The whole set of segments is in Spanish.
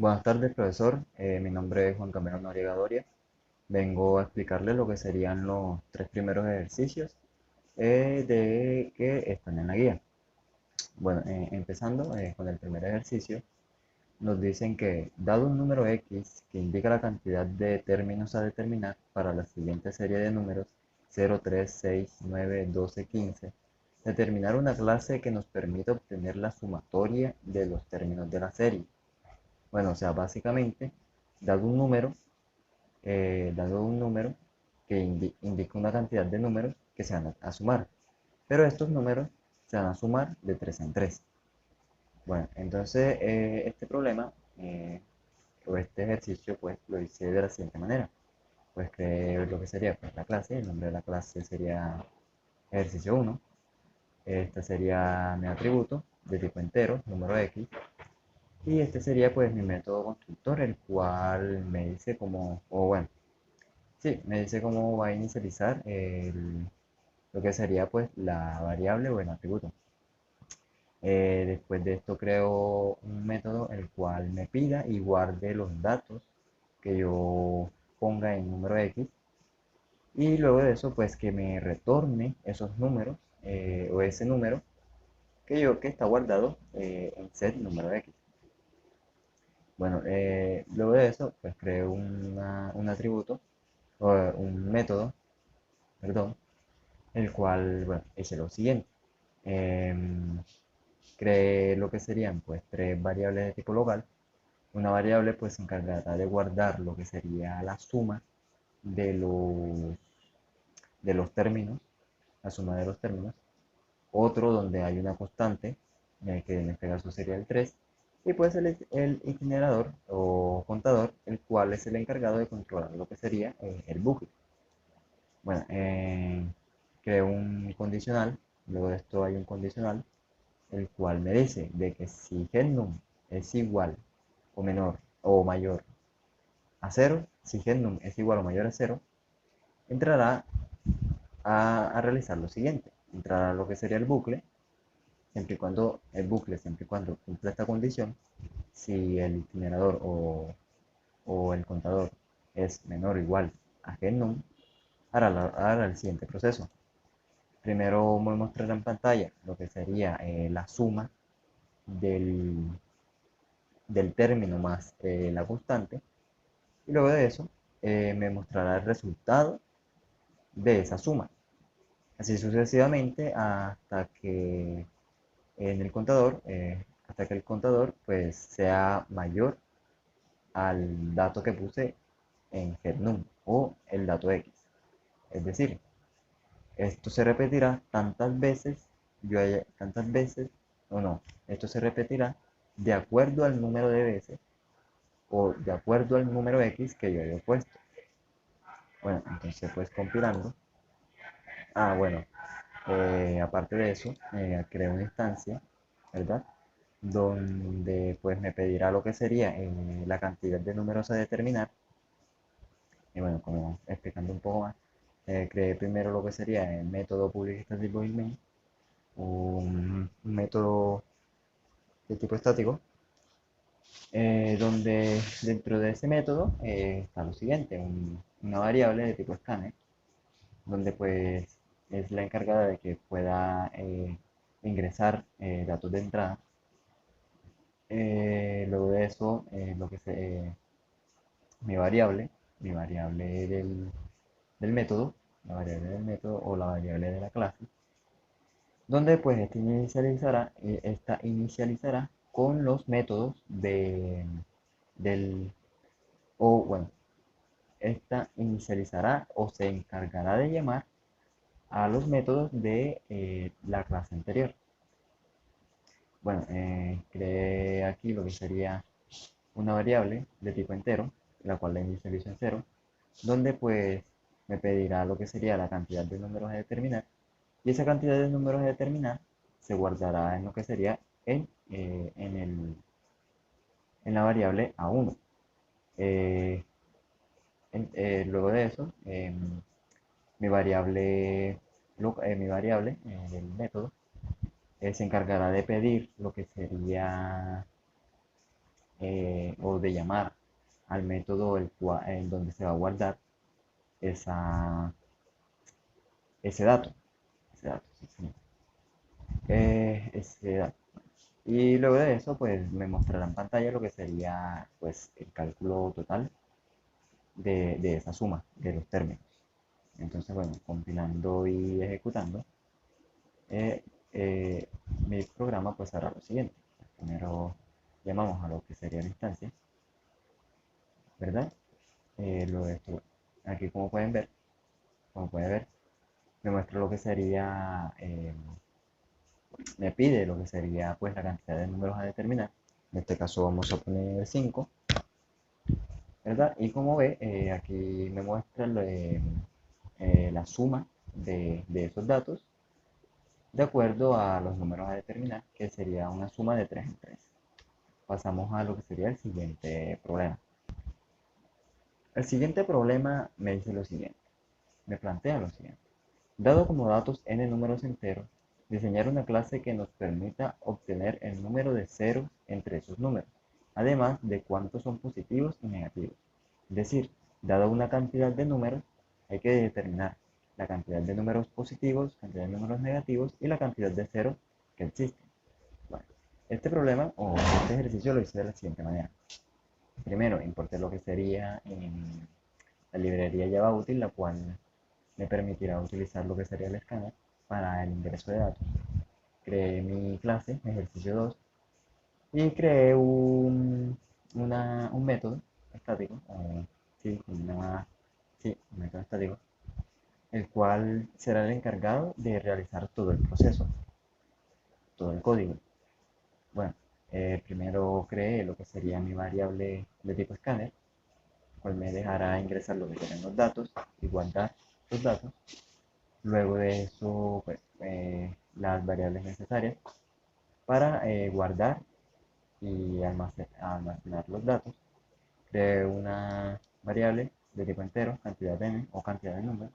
Buenas tardes, profesor. Mi nombre es Juan Camilo Noriega Doria. Vengo a explicarle lo que serían los tres primeros ejercicios de que están en la guía. Bueno, empezando con el primer ejercicio, nos dicen que, dado un número X que indica la cantidad de términos a determinar para la siguiente serie de números 0, 3, 6, 9, 12, 15, determinar una clase que nos permita obtener la sumatoria de los términos de la serie. Bueno, o sea, básicamente, dado un número, dado un número que indica una cantidad de números que se van a sumar, pero estos números se van a sumar de 3 en 3. Bueno, entonces este problema o este ejercicio pues lo hice de la siguiente manera. Pues creé lo que sería pues, la clase, el nombre de la clase sería ejercicio 1. Este sería mi atributo de tipo entero, número X. Y este sería pues mi método constructor, el cual me dice cómo, o bueno, sí, me dice cómo va a inicializar lo que sería pues la variable o el atributo. Después de esto creo un método el cual me pida y guarde los datos que yo ponga en número X, y luego de eso pues que me retorne esos números o ese número que está guardado en set número X. Bueno, luego de eso pues creo un atributo o un método, perdón, el cual, bueno, hice lo siguiente. Em, Creé lo que serían pues tres variables de tipo local. Una variable pues se encargará de guardar lo que sería la suma de los términos, la suma de los términos. Otro donde hay una constante, que en este caso sería el 3. Y pues el generador o contador, el cual es el encargado de controlar lo que sería el bucle. Bueno, creo un condicional, luego de esto hay un condicional, el cual me dice de que si GenNum es igual o menor o mayor a cero, si GenNum es igual o mayor a cero, entrará a realizar lo siguiente. Entrará a lo que sería el bucle, siempre y cuando el bucle, siempre y cuando cumpla esta condición. Si el generador o el contador es menor o igual a GenNum, hará el siguiente proceso. Primero me mostrará en pantalla lo que sería la suma del, del término más la constante, y luego de eso me mostrará el resultado de esa suma. Así sucesivamente hasta que el contador pues sea mayor al dato que puse en getNum o el dato X. Es decir, esto se repetirá tantas veces, o no, esto se repetirá de acuerdo al número de veces o de acuerdo al número X que yo haya puesto. Bueno, entonces pues compilando. Bueno, aparte de eso, creé una instancia, ¿verdad? Donde pues me pedirá lo que sería la cantidad de números a determinar. Y bueno, como explicando un poco más, creé primero lo que sería el método public static void main, un método de tipo estático, donde dentro de ese método está lo siguiente, una variable de tipo scanner, donde pues es la encargada de que pueda ingresar datos de entrada. Luego de eso, mi variable, mi variable del método, la variable del método o la variable de la clase, donde pues esta inicializará con los métodos del, o bueno, esta inicializará o se encargará de llamar a los métodos de la clase anterior. Bueno, creé aquí lo que sería una variable de tipo entero, la cual la inicializo en cero, donde pues me pedirá lo que sería la cantidad de números a determinar, y esa cantidad de números a determinar se guardará en lo que sería en la variable a1. Eh, Luego de eso, mi variable del método se encargará de pedir lo que sería o de llamar al método en donde se va a guardar esa, ese dato. Ese dato, sí, sí. Ese dato. Y luego de eso, pues me mostrará en pantalla lo que sería pues el cálculo total de esa suma, de los términos. Entonces, bueno, compilando y ejecutando, eh, eh, mi programa pues hará lo siguiente. Primero llamamos a lo que sería la instancia, ¿verdad? Luego de esto, aquí como pueden ver, me muestra lo que sería, me pide lo que sería pues la cantidad de números a determinar. En este caso vamos a poner 5, ¿verdad? Y como ve, aquí me muestra la suma de esos datos de acuerdo a los números a determinar, que sería una suma de 3 en 3. Pasamos a lo que sería el siguiente problema. El siguiente problema me dice lo siguiente, me plantea lo siguiente. Dado como datos n números enteros, diseñar una clase que nos permita obtener el número de ceros entre esos números, además de cuántos son positivos y negativos. Es decir, dado una cantidad de números, hay que determinar la cantidad de números positivos, cantidad de números negativos y la cantidad de ceros que existen. Bueno, este problema o este ejercicio lo hice de la siguiente manera. Primero, importé lo que sería en la librería Java útil, la cual me permitirá utilizar lo que sería el escáner para el ingreso de datos. Creé mi clase, ejercicio 2, y creé un método estático, sí, sí, un método estático, el cual será el encargado de realizar todo el proceso, todo el código. Bueno, primero creé lo que sería mi variable de tipo escáner, cual me dejará ingresar lo que serán los datos y guardar los datos. Luego de eso, pues, las variables necesarias para guardar y almacenar los datos. Creé una variable de tipo entero, cantidad de n o cantidad de números,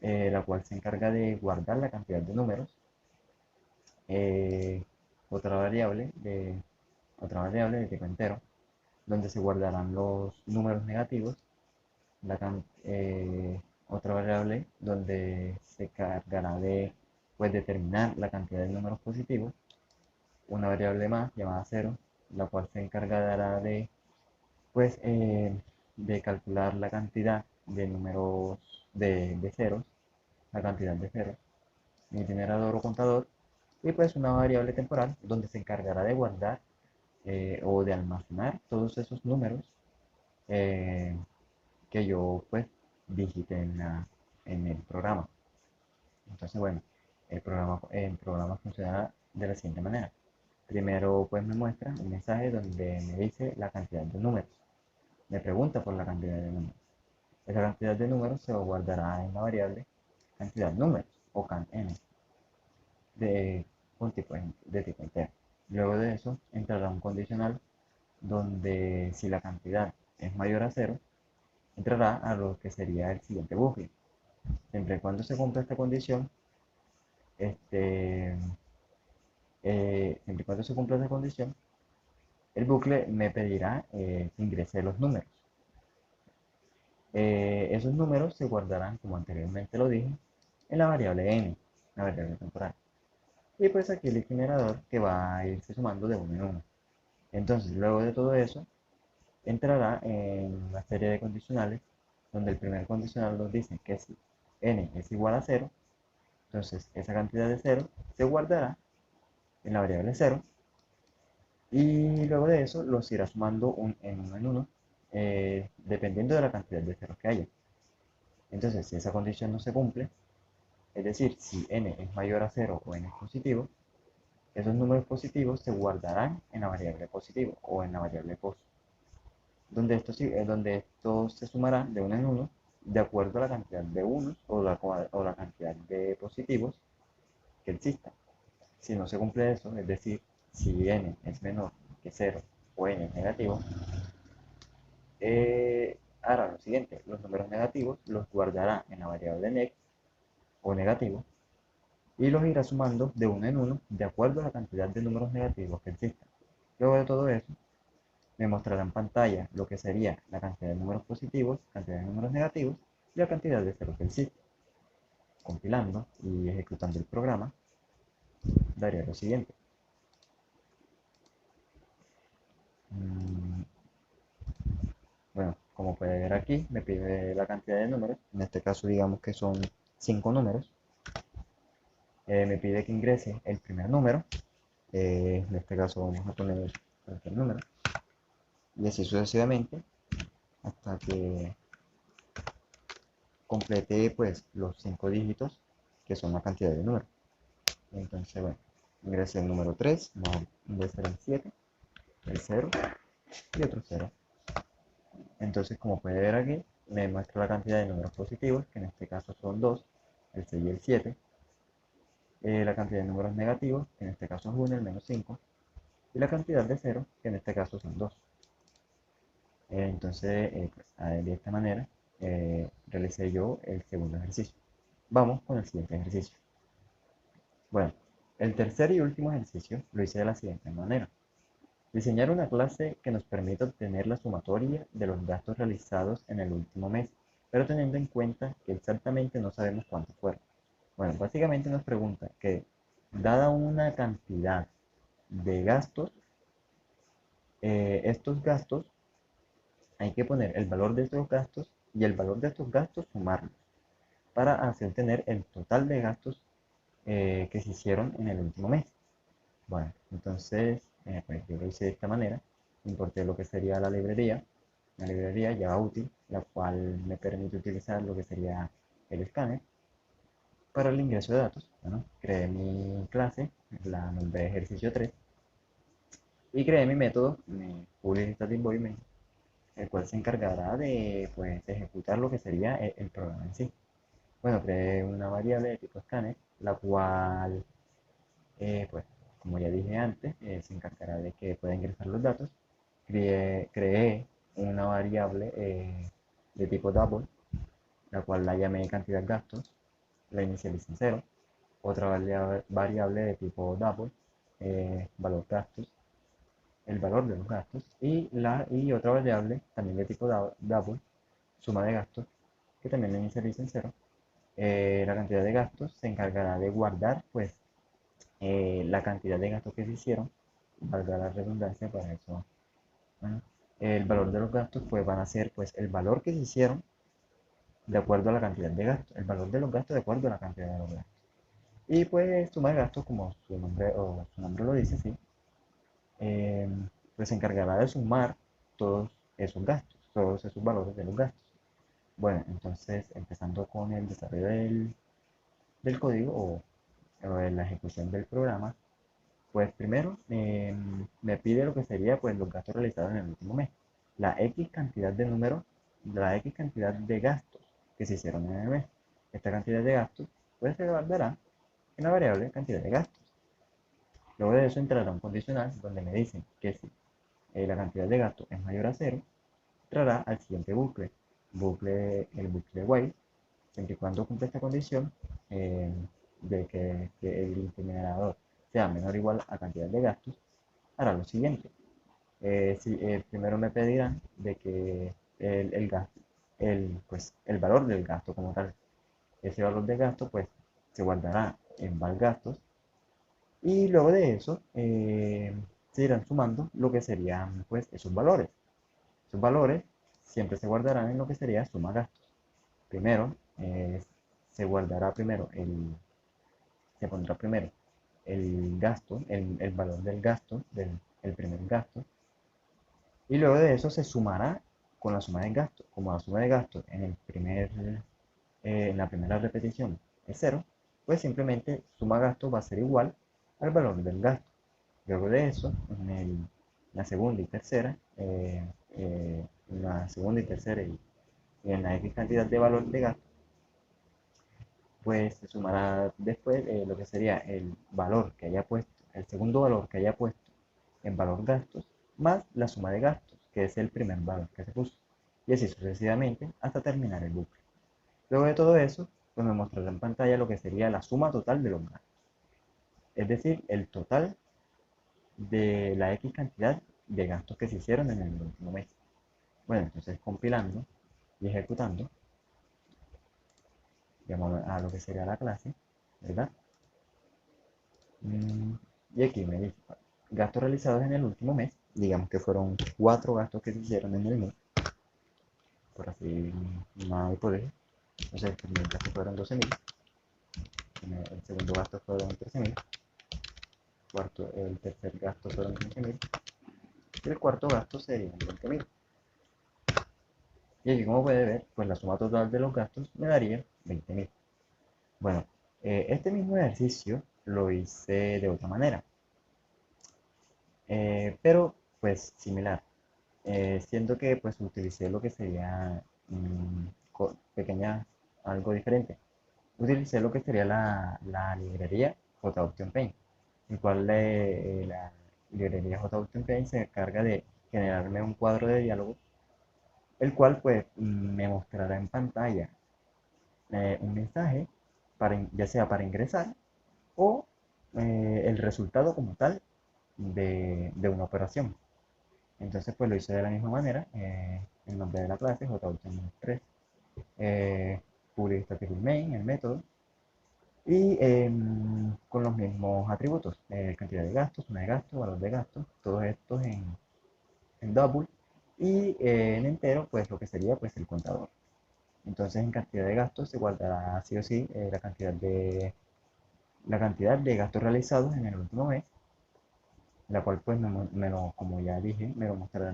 la cual se encarga de guardar la cantidad de números. Eh, otra variable de, otra variable de tipo entero, donde se guardarán los números negativos. Otra variable donde se cargará de pues, determinar la cantidad de números positivos. Una variable más llamada cero, la cual se encargará pues, de calcular la cantidad de números de ceros, la cantidad de ceros, mi generador o contador, y pues una variable temporal donde se encargará de guardar o de almacenar todos esos números eh, que yo pues digite en el programa. Entonces, bueno, el programa funciona de la siguiente manera. Primero, pues me muestra un mensaje donde me dice la cantidad de números. Me pregunta por la cantidad de números. Esa cantidad de números se guardará en la variable cantidad números o cantn de, de tipo entero. Luego de eso entrará un condicional donde si la cantidad es mayor a cero, entrará a lo que sería el siguiente bucle. Siempre y cuando se cumpla esta condición, este, siempre y cuando se cumpla esa condición, el bucle me pedirá que ingrese los números. Esos números se guardarán, como anteriormente lo dije, en la variable n, la variable temporal. Y pues aquí el generador que va a irse sumando de uno en uno. Entonces, luego de todo eso, entrará en una serie de condicionales, donde el primer condicional nos dice que si n es igual a cero, entonces esa cantidad de cero se guardará en la variable cero, y luego de eso los irá sumando en uno en uno, dependiendo de la cantidad de ceros que haya. Entonces, si esa condición no se cumple, es decir, si n es mayor a cero o n es positivo, esos números positivos se guardarán en la variable positivo o en la variable pos, donde esto se sumará de uno en uno de acuerdo a la cantidad de unos o la cantidad de positivos que exista. Si no se cumple eso, es decir, si n es menor que 0 o n es negativo, hará lo siguiente: los números negativos los guardará en la variable next o negativo y los irá sumando de uno en uno de acuerdo a la cantidad de números negativos que existan. Luego de todo eso, Me mostrará en pantalla lo que sería la cantidad de números positivos, cantidad de números negativos y la cantidad de ceros del sitio. Compilando y ejecutando el programa, daría lo siguiente. Bueno, como puede ver aquí, me pide la cantidad de números. En este caso, digamos que son 5 números. Me pide que ingrese el primer número. En este caso, vamos a poner cualquier número. Y así sucesivamente hasta que complete pues los 5 dígitos que son la cantidad de números. Entonces, bueno, ingrese el número 3, vamos a ingresar el 7, el 0 y otro 0. Entonces, como puede ver aquí, me muestra la cantidad de números positivos, que en este caso son 2, el 6 y el 7. La cantidad de números negativos, que en este caso es 1, el menos 5. Y la cantidad de 0, que en este caso son 2. Entonces, pues, de esta manera realicé yo el segundo ejercicio. Vamos con el siguiente ejercicio. Bueno, el tercer y último ejercicio lo hice de la siguiente manera. Diseñar una clase que nos permita obtener la sumatoria de los gastos realizados en el último mes, pero teniendo en cuenta que exactamente no sabemos cuántos fueron. Bueno, básicamente nos pregunta que, dada una cantidad de gastos, estos gastos hay que poner el valor de estos gastos y el valor de estos gastos sumarlos para así obtener el total de gastos que se hicieron en el último mes. Bueno, entonces pues yo lo hice de esta manera. Importé lo que sería la librería Java útil, la cual me permite utilizar lo que sería el escáner para el ingreso de datos. Bueno, creé mi clase, la nombré ejercicio 3 y creé mi método, mi public static void main, el cual se encargará de pues, ejecutar lo que sería el programa en sí. Bueno, creé una variable de tipo scanner, la cual, pues, como ya dije antes, se encargará de que pueda ingresar los datos. Creé una variable de tipo double, la cual la llamé cantidad gastos, la inicialicé en cero. Otra variable de tipo double, valor gastos, el valor de los gastos. Y otra variable también de tipo double, suma de gastos, que también la inicializa en cero. La cantidad de gastos se encargará de guardar pues la cantidad de gastos que se hicieron, valga la redundancia para eso. Bueno, el valor de los gastos pues van a ser pues el valor que se hicieron de acuerdo a la cantidad de gastos, el valor de los gastos de acuerdo a la cantidad de los gastos. Y pues suma de gastos, como su nombre lo dice, sí, eh, pues se encargará de sumar todos esos gastos, todos esos valores de los gastos. Bueno, entonces empezando con el desarrollo del código o de la ejecución del programa, pues primero me pide lo que sería pues los gastos realizados en el último mes. La X cantidad de números, la X cantidad de gastos que se hicieron en el mes. Esta cantidad de gastos pues se guardará en la variable cantidad de gastos. Luego de eso entrará un condicional donde me dicen que si la cantidad de gastos es mayor a cero, entrará al siguiente bucle, el bucle while, siempre y cuando cumpla esta condición eh, de que el interminerador sea menor o igual a cantidad de gastos, hará lo siguiente. Si primero me pedirán de que el gasto, pues, el valor del gasto como tal, ese valor de gasto pues se guardará en val gastos y luego de eso se irán sumando lo que serían pues esos valores. Esos valores siempre se guardarán en lo que sería suma gastos. Primero se guardará primero se pondrá primero el gasto, el valor del gasto, el primer gasto, y luego de eso se sumará con la suma de gasto. Como la suma de gasto en la primera repetición es cero, pues simplemente suma gasto va a ser igual al valor del gasto. Luego de eso, la segunda y tercera, la segunda y tercera y en la X cantidad de valor de gasto, pues se sumará después lo que sería el valor que haya puesto, el segundo valor que haya puesto en valor gastos, más la suma de gastos, que es el primer valor que se puso, y así sucesivamente hasta terminar el bucle. Luego de todo eso, pues me mostrará en pantalla lo que sería la suma total de los gastos, es decir, el total de la X cantidad de gastos que se hicieron en el último mes. Bueno, entonces compilando y ejecutando, llamamos a lo que sería la clase, ¿verdad? Mm, Y aquí me dice, gastos realizados en el último mes, digamos que fueron 4 gastos que se hicieron en el mes, por así una hipótesis. Entonces, el primer gasto fueron 12.000, el segundo gasto fueron 13.000, el tercer gasto fueron 15.000 y el cuarto gasto serían 20.000. Y aquí, como puede ver, pues la suma total de los gastos me daría 20.000. Bueno, este mismo ejercicio lo hice de otra manera, pero pues similar. Siento que pues utilicé lo que sería pequeña, algo diferente. Utilicé lo que sería la librería JOption Paint, el cual la librería JOption Paint se encarga de generarme un cuadro de diálogo, el cual pues me mostrará en pantalla un mensaje, ya sea para ingresar o el resultado como tal de una operación. Entonces pues lo hice de la misma manera, el nombre de la clase, JOption3, public static main, el método, y con los mismos atributos, cantidad de gastos, suma de gastos, valor de gastos, todos estos en double, y en entero pues lo que sería pues el contador. Entonces en cantidad de gastos se guardará sí o sí la cantidad de gastos realizados en el último mes, la cual pues como ya dije, me lo mostrará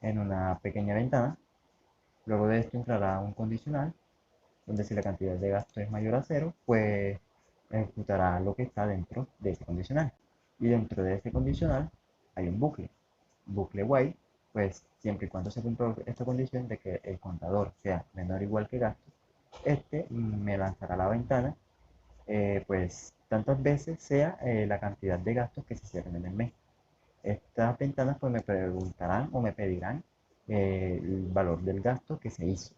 en una pequeña ventana. Luego de esto entrará un condicional, donde si la cantidad de gasto es mayor a cero, pues ejecutará lo que está dentro de ese condicional. Y dentro de ese condicional hay un bucle while, pues siempre y cuando se cumpla esta condición de que el contador sea menor o igual que gasto, este me lanzará a la ventana, pues tantas veces sea la cantidad de gastos que se hicieron en el mes. Estas ventanas pues me preguntarán o me pedirán el valor del gasto que se hizo.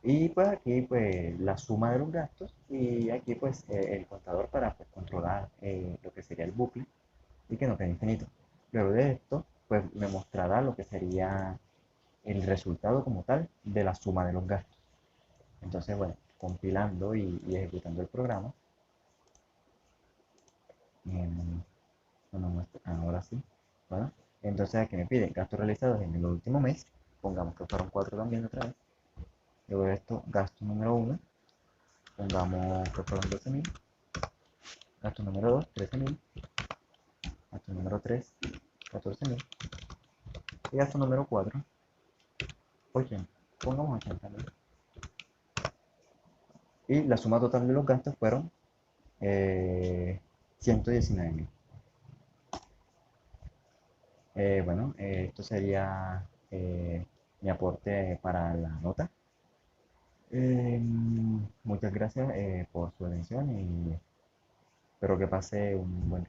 Y pues aquí pues la suma de los gastos y aquí pues el contador para pues, controlar lo que sería el bucle y que no quede infinito. Luego de esto pues me mostrará lo que sería el resultado como tal de la suma de los gastos. Entonces bueno, compilando y ejecutando el programa, bueno, ahora sí, bueno, entonces aquí me piden gastos realizados en el último mes, pongamos que fueron 4 también otra vez. Luego de esto, gasto número uno, pongamos que fueron 12.000. Gasto número 2, 13.000. Gasto número 3, 14.000. Y gasto número 4, 80. Pongamos 80.000. Y la suma total de los gastos fueron 119.000. Bueno, esto sería mi aporte para la nota. Muchas gracias por su atención y espero que pase un buen